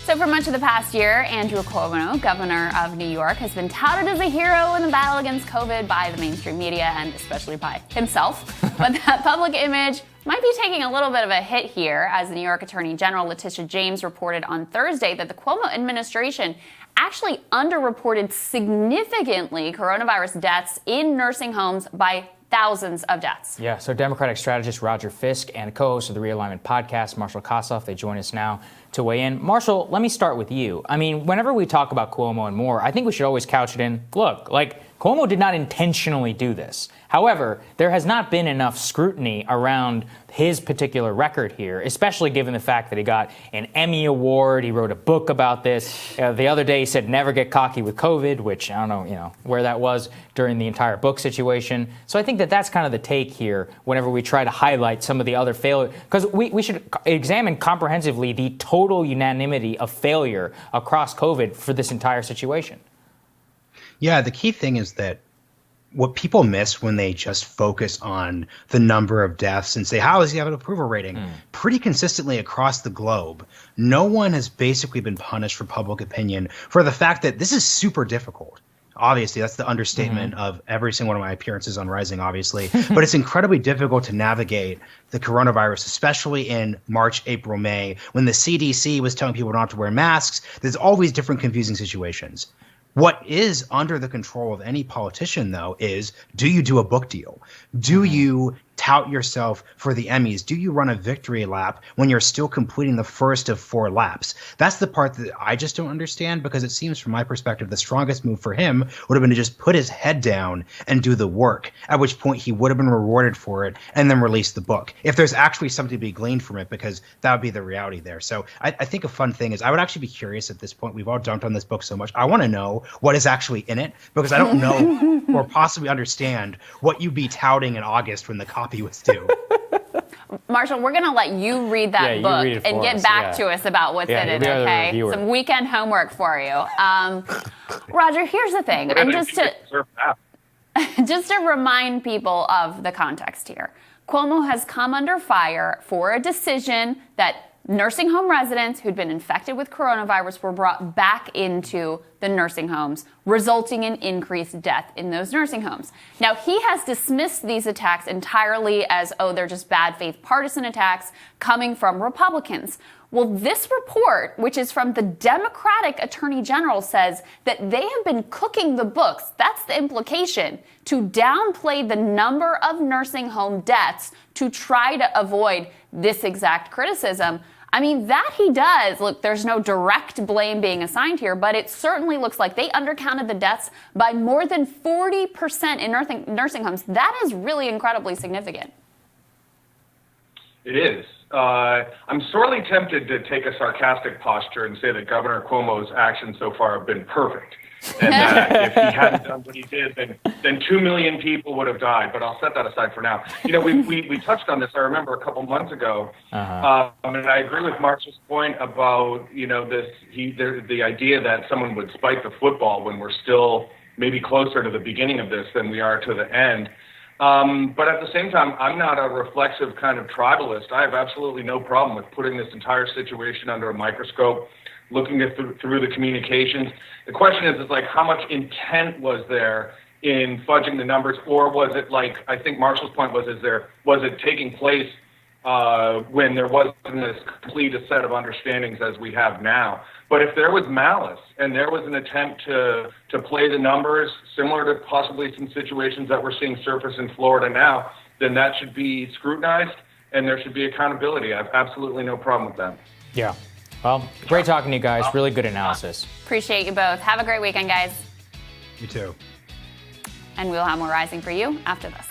So for much of the past year, Andrew Cuomo, governor of New York, has been touted as a hero in the battle against COVID by the mainstream media and especially by himself. But that public image might be taking a little bit of a hit here, as the New York Attorney General Letitia James reported on Thursday that the Cuomo administration actually underreported significantly coronavirus deaths in nursing homes by thousands of deaths. Yeah, so Democratic strategist Roger Fisk and co-host of the Realignment podcast, Marshall Kossoff, they join us now to weigh in. Marshall, let me start with you. I mean, whenever we talk about Cuomo and more, I think we should always couch it in, look, Cuomo did not intentionally do this. However, there has not been enough scrutiny around his particular record here, especially given the fact that he got an Emmy Award. He wrote a book about this. The other day he said never get cocky with COVID, which I don't know, where that was during the entire book situation. So I think that that's kind of the take here whenever we try to highlight some of the other failure, because we should examine comprehensively the total unanimity of failure across COVID for this entire situation. Yeah, the key thing is that what people miss when they just focus on the number of deaths and say, how does he have an approval rating? Pretty consistently across the globe, no one has basically been punished for public opinion for the fact that this is super difficult. Obviously, that's the understatement of every single one of my appearances on Rising, obviously. But it's incredibly difficult to navigate the coronavirus, especially in March, April, May, when the CDC was telling people not to wear masks. There's always different confusing situations. What is under the control of any politician, though, is, do you do a book deal? Do you tout yourself for the Emmys? Do you run a victory lap when you're still completing the first of 4 laps? That's the part that I just don't understand, because it seems from my perspective the strongest move for him would have been to just put his head down and do the work, at which point he would have been rewarded for it and then release the book, if there's actually something to be gleaned from it, because that would be the reality there. So I think a fun thing is, I would actually be curious at this point. We've all dumped on this book so much. I want to know what is actually in it, because I don't know or possibly understand what you'd be touting in August when the copy was due. Marshall, we're going to let you read that book and get back to us about what's in it, okay? Some weekend homework for you. Roger, here's the thing. And just to remind people of the context here, Cuomo has come under fire for a decision that nursing home residents who'd been infected with coronavirus were brought back into the nursing homes, resulting in increased death in those nursing homes. Now, he has dismissed these attacks entirely as, they're just bad faith partisan attacks coming from Republicans. Well, this report, which is from the Democratic Attorney General, says that they have been cooking the books, that's the implication, to downplay the number of nursing home deaths to try to avoid this exact criticism. I mean, that he does. Look, there's no direct blame being assigned here, but it certainly looks like they undercounted the deaths by more than 40% in nursing homes. That is really incredibly significant. It is. I'm sorely tempted to take a sarcastic posture and say that Governor Cuomo's actions so far have been perfect. And if he hadn't done what he did, then 2 million people would have died. But I'll set that aside for now. We touched on this, I remember, a couple months ago. And I agree with Marshall's point about, the idea that someone would spike the football when we're still maybe closer to the beginning of this than we are to the end. But at the same time, I'm not a reflexive kind of tribalist. I have absolutely no problem with putting this entire situation under a microscope, looking through the communications. The question is how much intent was there in fudging the numbers, or was it I think Marshall's point was it taking place when there wasn't as complete a set of understandings as we have now? But if there was malice and there was an attempt to play the numbers, similar to possibly some situations that we're seeing surface in Florida now, then that should be scrutinized and there should be accountability. I have absolutely no problem with that. Yeah. Well, great talking to you guys. Really good analysis. Appreciate you both. Have a great weekend, guys. You too. And we'll have more Rising for you after this.